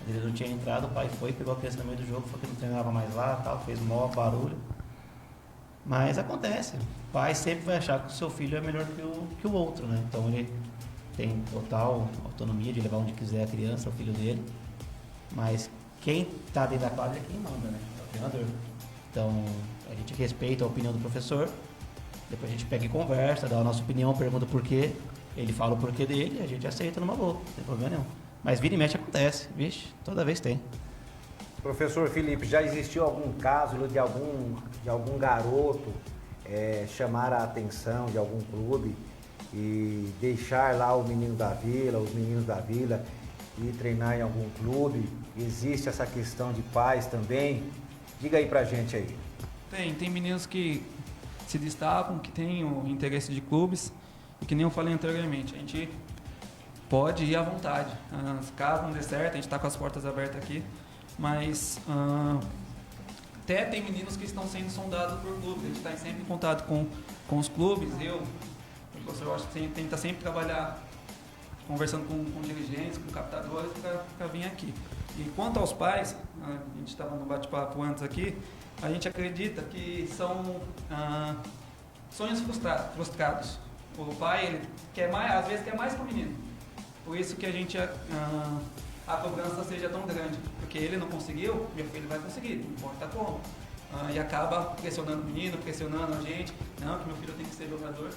mas ele não tinha entrado, o pai foi, pegou a criança no meio do jogo, falou que não treinava mais lá, tal, fez maior barulho. Mas acontece, o pai sempre vai achar que o seu filho é melhor que o outro, né? Então ele tem total autonomia de levar onde quiser a criança, o filho dele. Mas quem está dentro da quadra é quem manda, né? É o treinador. Então a gente respeita a opinião do professor, depois a gente pega e conversa, dá a nossa opinião, pergunta por quê, ele fala o porquê dele, a gente aceita numa boa, não tem problema nenhum. Mas vira e mexe acontece, vixe, toda vez tem. Professor Felipe, já existiu algum caso de algum garoto chamar a atenção de algum clube e deixar lá o menino da vila, os meninos da vila e treinar em algum clube? Existe essa questão de pais também? Diga aí pra gente aí. Tem meninos que se destacam, que têm o interesse de clubes e que nem eu falei anteriormente, a gente pode ir à vontade. Caso não dê certo, a gente está com as portas abertas aqui, mas até tem meninos que estão sendo sondados por clubes, a gente está sempre em contato com os clubes, o professor acho que tenta sempre trabalhar conversando com dirigentes, com captadores para vir aqui. E quanto aos pais, a gente estava no bate-papo antes aqui, a gente acredita que são sonhos frustrados. O pai, ele quer mais, às vezes quer mais que o menino. Por isso que a cobrança seja tão grande. Porque ele não conseguiu, meu filho vai conseguir, não importa como. E acaba pressionando o menino, pressionando a gente. Não, que meu filho tem que ser jogador.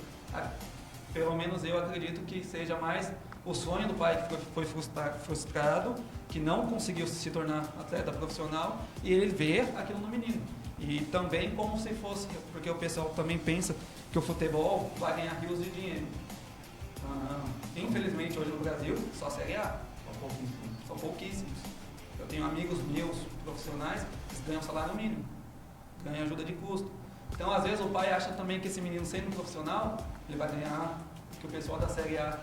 Pelo menos eu acredito que seja mais o sonho do pai que foi frustrado, que não conseguiu se tornar atleta profissional, e ele vê aquilo no menino. E também como se fosse, porque o pessoal também pensa que o futebol vai ganhar rios de dinheiro. Infelizmente hoje no Brasil só Série A, são pouquíssimos. Eu tenho amigos meus profissionais que ganham salário mínimo, ganham ajuda de custo. Então às vezes o pai acha também que esse menino sendo profissional, ele vai ganhar o que o pessoal da Série A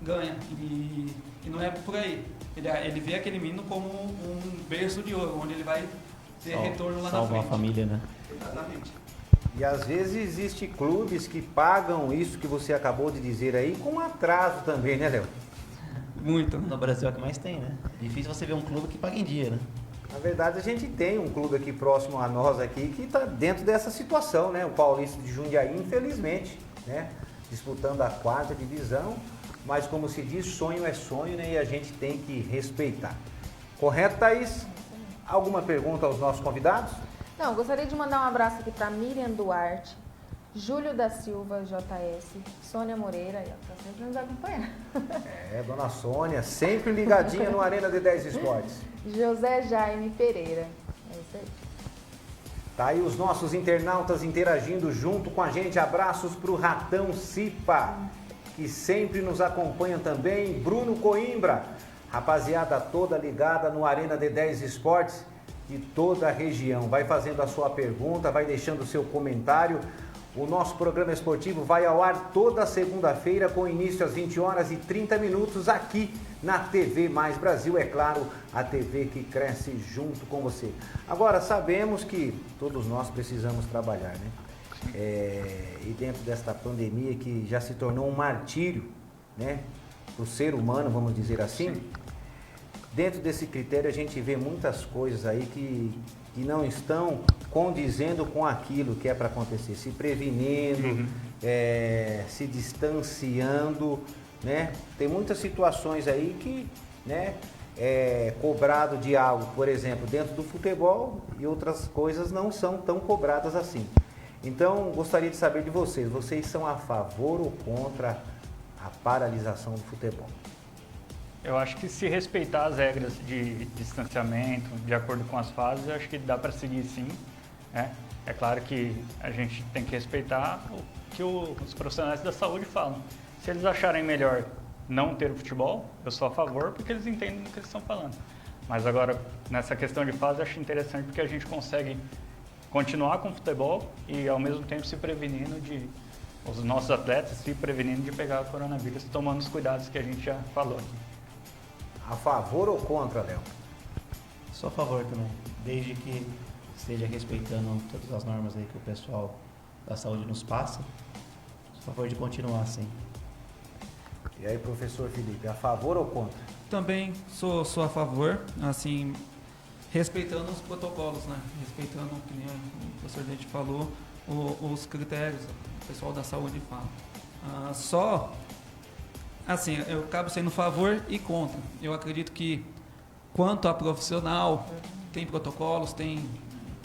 ganha, e não é por aí. Ele vê aquele menino como um berço de ouro, onde ele vai ter retorno lá na frente. Salvar a família, né? Exatamente. E às vezes existe clubes que pagam isso que você acabou de dizer aí com atraso também, né, Léo? Muito. No Brasil é o que mais tem, né? Difícil você ver um clube que paga em dia, né? Na verdade, a gente tem um clube aqui próximo a nós aqui que está dentro dessa situação, né? O Paulista de Jundiaí, infelizmente, né? Disputando a 4ª divisão, mas como se diz, sonho é sonho, né? E a gente tem que respeitar. Correto, Thaís? Alguma pergunta aos nossos convidados? Não, gostaria de mandar um abraço aqui para Miriam Duarte, Júlio da Silva, JS, Sônia Moreira, que está sempre nos acompanhando. Dona Sônia, sempre ligadinha no Arena D10 Esportes. José Jaime Pereira. É isso aí. Tá aí os nossos internautas interagindo junto com a gente. Abraços para o Ratão Cipa, que sempre nos acompanha também. Bruno Coimbra, rapaziada toda ligada no Arena D10 Esportes de toda a região. Vai fazendo a sua pergunta, vai deixando o seu comentário. O nosso programa esportivo vai ao ar toda segunda-feira com início às 20h30 aqui na TV Mais Brasil, é claro, a TV que cresce junto com você. Agora, sabemos que todos nós precisamos trabalhar, né? E dentro desta pandemia que já se tornou um martírio, né? Para o ser humano, vamos dizer assim. Sim. Dentro desse critério a gente vê muitas coisas aí que não estão condizendo com aquilo que é para acontecer, se prevenindo, se distanciando, né? Tem muitas situações aí que, né, é cobrado de algo, por exemplo, dentro do futebol, e outras coisas não são tão cobradas assim. Então, gostaria de saber de vocês são a favor ou contra a paralisação do futebol? Eu acho que se respeitar as regras de distanciamento, de acordo com as fases, eu acho que dá para seguir sim. Né? É claro que a gente tem que respeitar o que os profissionais da saúde falam. Se eles acharem melhor não ter o futebol, eu sou a favor, porque eles entendem do que eles estão falando. Mas agora, nessa questão de fase, eu acho interessante porque a gente consegue continuar com o futebol e ao mesmo tempo se prevenindo os nossos atletas se prevenindo de pegar o coronavírus, tomando os cuidados que a gente já falou aqui. A favor ou contra, Léo? Sou a favor também, desde que esteja respeitando todas as normas aí que o pessoal da saúde nos passa. Por favor de continuar assim. E aí, professor Felipe, a favor ou contra? Também sou a favor, assim, respeitando os protocolos, né? Respeitando, que nem o professor Dente falou, os critérios, o pessoal da saúde fala. Só, assim, eu acabo sendo favor e contra. Eu acredito que, quanto a profissional, tem protocolos, tem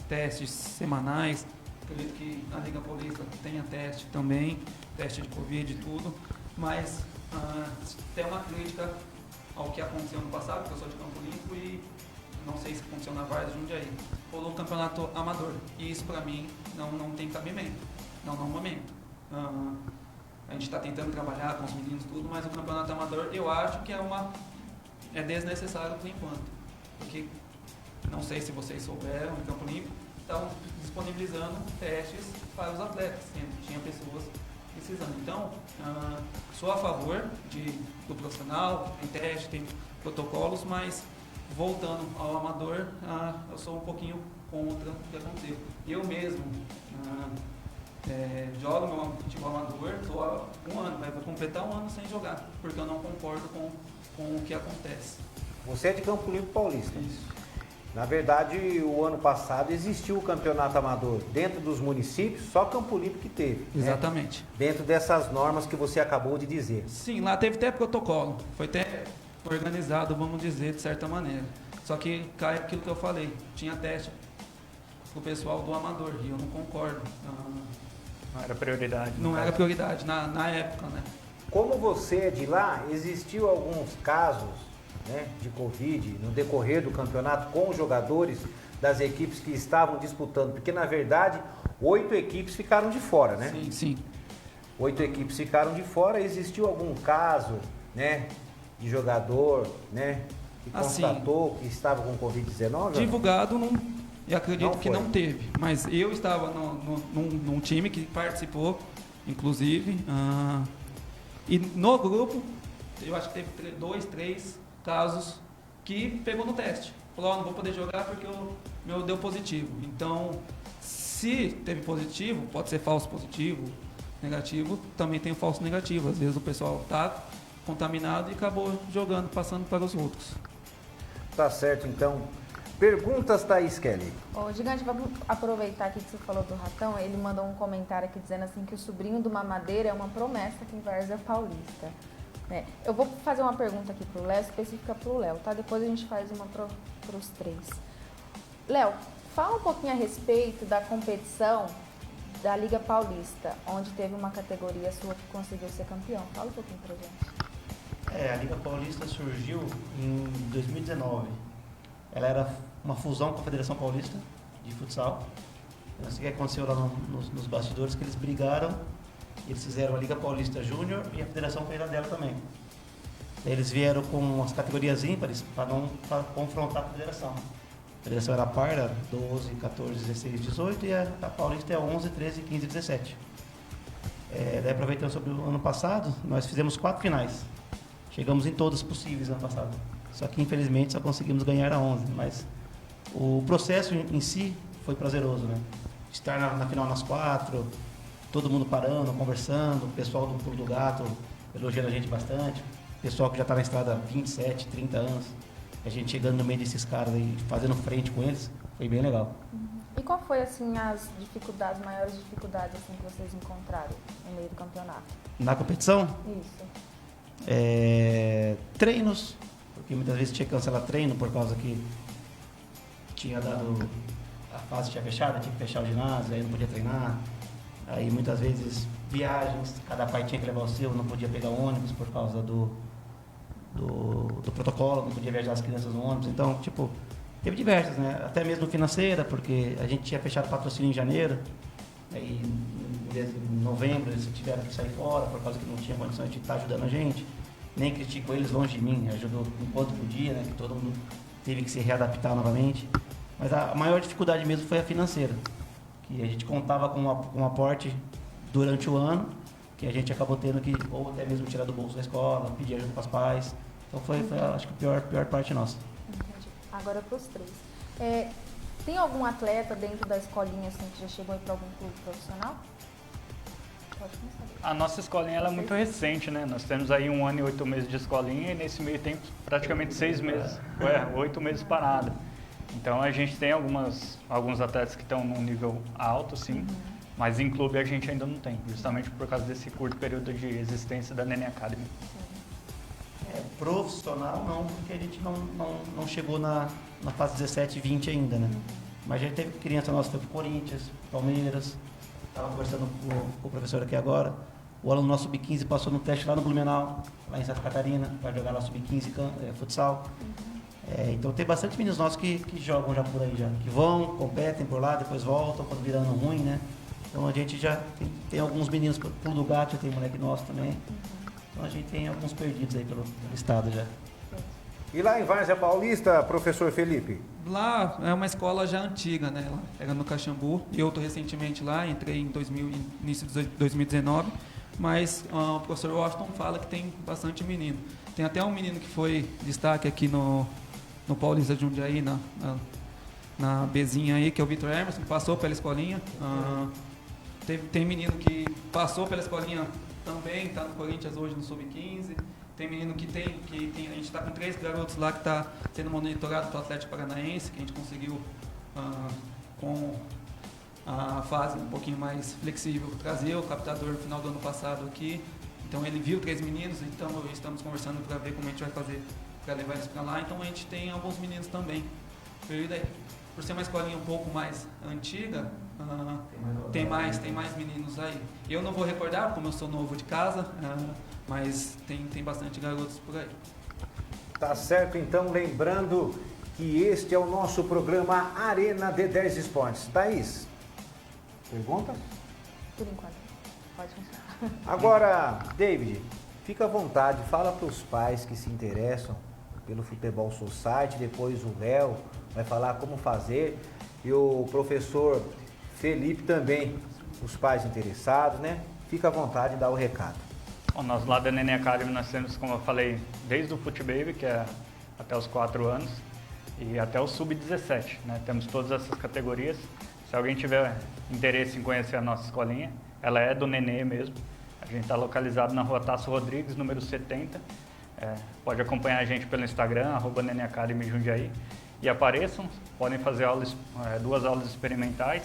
testes semanais. Acredito que a Liga Paulista tenha teste também, teste de Covid e tudo. Mas tem uma crítica ao que aconteceu no passado, porque eu sou de Campo Limpo e não sei se aconteceu na Várzea de Jundiaí. Rolou um campeonato amador. E isso, para mim, não tem cabimento. Não no momento. A gente está tentando trabalhar com os meninos tudo, mas o campeonato amador eu acho que é desnecessário por enquanto. Porque, não sei se vocês souberam, em Campo Limpo, estão disponibilizando testes para os atletas. Tinha pessoas precisando. Então, sou a favor do profissional, tem teste, tem protocolos, mas voltando ao amador, eu sou um pouquinho contra o que aconteceu. Eu mesmo jogo meu futebol amador, estou há um ano, vou completar um ano sem jogar, porque eu não concordo com o que acontece. Você é de Campo Limpo Paulista. Isso. Na verdade, o ano passado existiu o campeonato amador dentro dos municípios, só Campo Limpo que teve. Exatamente. Né? Dentro dessas normas que você acabou de dizer. Sim, lá teve até protocolo, foi até organizado, vamos dizer, de certa maneira. Só que cai aquilo que eu falei, tinha teste pro pessoal do amador, e eu não concordo. Não era prioridade. Não era prioridade na época, né? Como você é de lá, existiu alguns casos, né, de Covid no decorrer do campeonato com os jogadores das equipes que estavam disputando, porque na verdade 8 equipes ficaram de fora, né? Sim, sim. 8 equipes ficaram de fora. Existiu algum caso, né, de jogador, né, que constatou que estava com Covid-19? Divulgado, eu acredito Não que foi. não teve, mas eu estava num time que participou, inclusive, e no grupo, eu acho que teve 2, 3 casos que pegou no teste. Falou, não vou poder jogar porque o meu deu positivo. Então, se teve positivo, pode ser falso positivo, negativo, também tem o falso negativo. Às vezes o pessoal está contaminado e acabou jogando, passando para os outros. Tá certo, então. Perguntas, Thaís Kelly. Ô, Gigante, vamos aproveitar aqui que você falou do Ratão. Ele mandou um comentário aqui dizendo assim que o sobrinho do Mamadeira é uma promessa aqui em Várzea Paulista. Eu vou fazer uma pergunta aqui pro Léo, específica pro Léo, tá? Depois a gente faz uma pros três. Léo, fala um pouquinho a respeito da competição da Liga Paulista, onde teve uma categoria sua que conseguiu ser campeão. Fala um pouquinho pra gente. A Liga Paulista surgiu em 2019. Ela era uma fusão com a Federação Paulista de Futsal. Eu não sei o que aconteceu lá nos bastidores, que eles brigaram. Eles fizeram a Liga Paulista Júnior e a Federação fez a dela também. Eles vieram com as categorias ímpares para confrontar a Federação. A Federação era par, era 12, 14, 16, 18 e a Paulista é 11, 13, 15 e 17. Daí, aproveitando sobre o ano passado, nós fizemos 4 finais. Chegamos em todas possíveis ano passado. Só que infelizmente só conseguimos ganhar a 11. Mas o processo em si foi prazeroso, né? Estar na final nas 4, todo mundo parando, conversando, o pessoal do Pulo do Gato elogiando a gente bastante, o pessoal que já está na estrada há 27, 30 anos, a gente chegando no meio desses caras aí, fazendo frente com eles, foi bem legal. E qual foi, assim, as maiores dificuldades assim, que vocês encontraram no meio do campeonato? Na competição, Isso. treinos, porque muitas vezes tinha que cancelar treino por causa que tinha dado, a fase tinha fechado, tinha que fechar o ginásio, aí não podia treinar. Aí muitas vezes viagens, cada pai tinha que levar o seu, não podia pegar ônibus por causa do protocolo, não podia viajar as crianças no ônibus. Então, teve diversas, né? Até mesmo financeira, porque a gente tinha fechado patrocínio em janeiro, aí em novembro eles tiveram que sair fora por causa que não tinha condições de estar ajudando a gente. Nem critico eles longe de mim, ajudou enquanto podia, né? Que todo mundo teve que se readaptar novamente. Mas a maior dificuldade mesmo foi a financeira. E a gente contava com um aporte durante o ano, que a gente acabou tendo que, ou até mesmo tirar do bolso da escola, pedir ajuda para os pais. Então foi acho que a pior parte nossa. Entendi. Agora para os três. Tem algum atleta dentro da escolinha assim, que já chegou aí para algum clube profissional? Pode começar. A nossa escolinha ela é muito recente, né? Nós temos aí 1 ano e 8 meses de escolinha e nesse meio tempo praticamente 6 meses, 8 meses parada. Então a gente tem alguns atletas que estão num nível alto, sim, mas em clube a gente ainda não tem, justamente por causa desse curto período de existência da Neném Academy. Profissional não, porque a gente não chegou na fase 17 e 20 ainda, né? Mas a gente teve criança nossa, foi pro Corinthians, Palmeiras, estava conversando com o professor aqui agora, o aluno nosso sub-15 passou no teste lá no Blumenau, lá em Santa Catarina, vai jogar lá sub-15 futsal. Então tem bastante meninos nossos que jogam já por aí, já, que vão, competem por lá, depois voltam, quando virando ruim, né? Então a gente já tem alguns meninos, Pulo do Gato, já tem moleque nosso também. Então a gente tem alguns perdidos aí pelo estado já. E lá em Várzea Paulista, professor Felipe? Lá é uma escola já antiga, né? Lá era no Caxambu. Eu estou recentemente lá, entrei em início de 2019. Mas o professor Washington fala que tem bastante menino. Tem até um menino que foi destaque aqui no Paulista de Jundiaí, na Bezinha aí, que é o Vitor Emerson, que passou pela escolinha. Tem menino que passou pela escolinha também, está no Corinthians hoje no Sub-15. Tem menino que tem a gente está com 3 garotos lá que está sendo monitorado pelo Atlético Paranaense, que a gente conseguiu com a fase um pouquinho mais flexível trazer o captador no final do ano passado aqui. Então ele viu 3 meninos, então estamos conversando para ver como a gente vai fazer para levar eles para lá. Então a gente tem alguns meninos também. E daí, por ser uma escolinha um pouco mais antiga, tem mais meninos aí. Eu não vou recordar, como eu sou novo de casa, mas tem bastante garotos por aí. Tá certo, então, lembrando que este é o nosso programa Arena D10 Esportes. Thaís, pergunta? Por enquanto, pode continuar. Agora, David, fica à vontade, fala para os pais que se interessam pelo Futebol Society, depois o Léo vai falar como fazer e o professor Felipe também, os pais interessados, né? Fica à vontade de dar o recado. Bom, nós lá da Neném Academy nós temos, como eu falei, desde o Fute Baby, que é até os 4 anos, e até o Sub-17, né? Temos todas essas categorias. Se alguém tiver interesse em conhecer a nossa escolinha, ela é do Nenê mesmo. A gente está localizado na Rua Tasso Rodrigues, número 70. Pode acompanhar a gente pelo Instagram, @Neném Academy Jundiaí. E apareçam, podem fazer 2 aulas experimentais.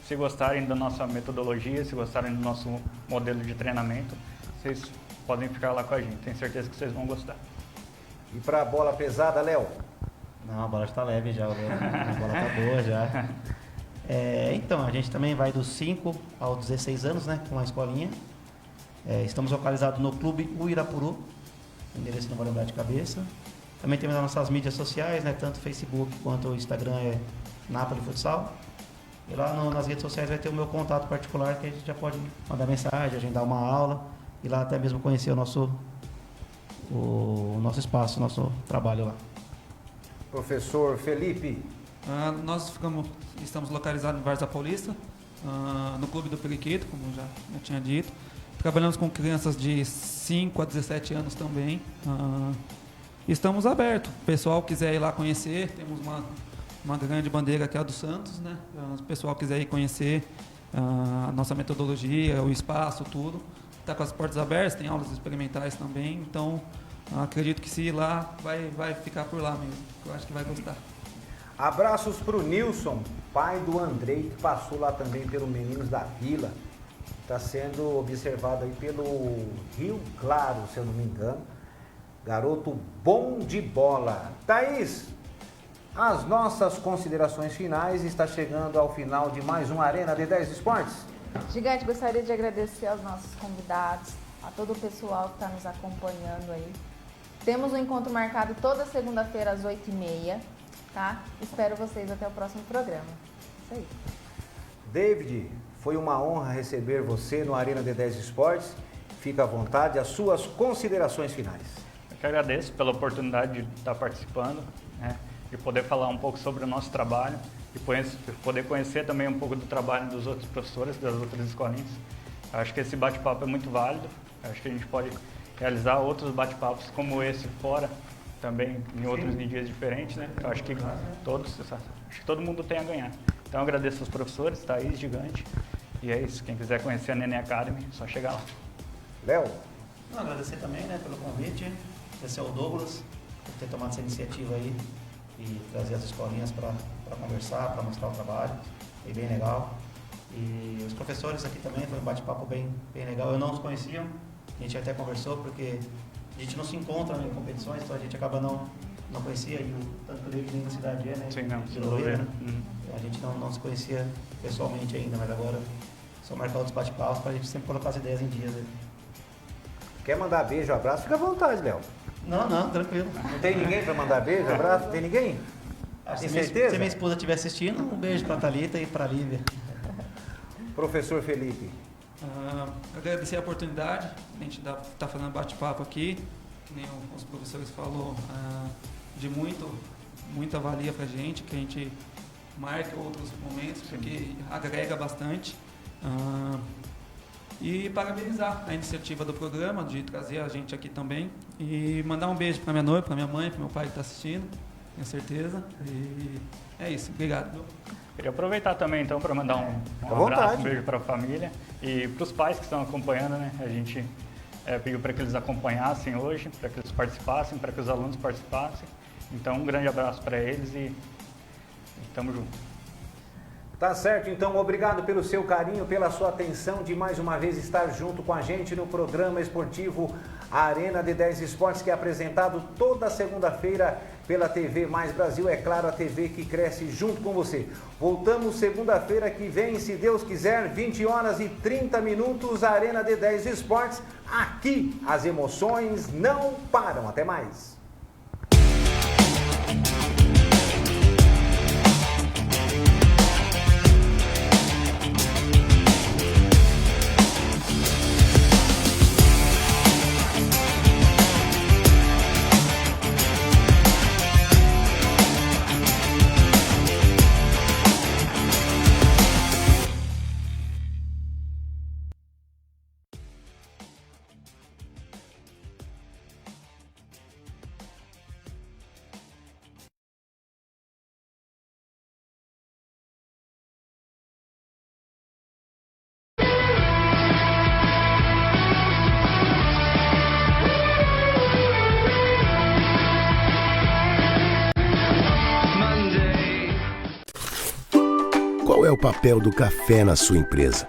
Se gostarem da nossa metodologia, se gostarem do nosso modelo de treinamento, vocês podem ficar lá com a gente. Tenho certeza que vocês vão gostar. E para a bola pesada, Léo? Não, a bola está leve já, a bola está boa já. Então, a gente também vai dos 5 aos 16 anos, né, com a escolinha. Estamos localizados no Clube Uirapuru, o endereço não vou lembrar de cabeça. Também temos as nossas mídias sociais, né, tanto o Facebook quanto o Instagram é Napoli Futsal. E lá nas redes sociais vai ter o meu contato particular, que a gente já pode mandar mensagem, agendar uma aula e lá até mesmo conhecer o nosso espaço, o nosso trabalho lá. Professor Felipe. Nós estamos localizados em Várzea Paulista, no Clube do Periquito, como já tinha dito. Trabalhamos com crianças de 5 a 17 anos também. Estamos abertos. O pessoal quiser ir lá conhecer, temos uma grande bandeira que é a do Santos, né? Se o pessoal quiser ir conhecer a nossa metodologia, o espaço, tudo, está com as portas abertas, tem aulas experimentais também, então acredito que se ir lá, vai ficar por lá mesmo, eu acho que vai gostar. Abraços para o Nilson, pai do Andrei, que passou lá também pelo Meninos da Vila. Está sendo observado aí pelo Rio Claro, se eu não me engano. Garoto bom de bola. Thaís, as nossas considerações finais, está chegando ao final de mais um Arena D10 Esportes. Gigante, gostaria de agradecer aos nossos convidados, a todo o pessoal que está nos acompanhando aí. Temos um encontro marcado toda segunda-feira às 8h30, tá? Espero vocês até o próximo programa. Isso aí. David, foi uma honra receber você no Arena D10 Esportes. Fica à vontade, as suas considerações finais. Eu que agradeço pela oportunidade de estar participando, né? De poder falar um pouco sobre o nosso trabalho e poder conhecer também um pouco do trabalho dos outros professores, das outras escolinhas. Eu acho que esse bate-papo é muito válido, eu acho que a gente pode realizar outros bate-papos como esse fora também em outros dias diferentes, né? Eu acho que todo mundo tem a ganhar. Então, eu agradeço aos professores, Thaís, Gigante, e é isso. Quem quiser conhecer a Neném Academy, é só chegar lá. Léo? Agradecer também, né, pelo convite, agradecer ao Douglas por ter tomado essa iniciativa aí e trazer as escolinhas para conversar, para mostrar o trabalho, foi bem legal. E os professores aqui também, foi um bate-papo bem legal, eu não os conhecia, a gente até conversou porque a gente não se encontra em competições, então a gente acaba não conhecia, e tanto que o David nem da cidade né? Sim, não, de Loureira, né? A gente não se conhecia pessoalmente ainda, mas agora só marcar outros bate-papos para a gente sempre colocar as ideias em dias. Quer mandar beijo, abraço? Fica à vontade, Léo. Não, tranquilo. Não tem ninguém para mandar beijo, abraço? Tem ninguém? Tem certeza? Se minha esposa estiver assistindo, um beijo para a Thalita e para a Lívia. Professor Felipe. Agradecer a oportunidade, a gente tá fazendo bate-papo aqui, nem os professores falou, de muita valia pra gente, que a gente marque outros momentos, porque agrega bastante. E parabenizar a iniciativa do programa, de trazer a gente aqui também, e mandar um beijo para minha noiva, para minha mãe, para meu pai que está assistindo, tenho certeza. E é isso, obrigado. Queria aproveitar também, então, para mandar um abraço, um beijo para a família e para os pais que estão acompanhando, né? A gente pediu para que eles acompanhassem hoje, para que eles participassem, para que os alunos participassem. Então, um grande abraço para eles e tamo junto. Tá certo, então obrigado pelo seu carinho, pela sua atenção de mais uma vez estar junto com a gente no programa esportivo Arena D10 Esportes, que é apresentado toda segunda-feira pela TV Mais Brasil, é claro, a TV que cresce junto com você. Voltamos segunda-feira que vem, se Deus quiser, 20h30, Arena D10 Esportes. Aqui as emoções não param. Até mais. Qual é o papel do café na sua empresa?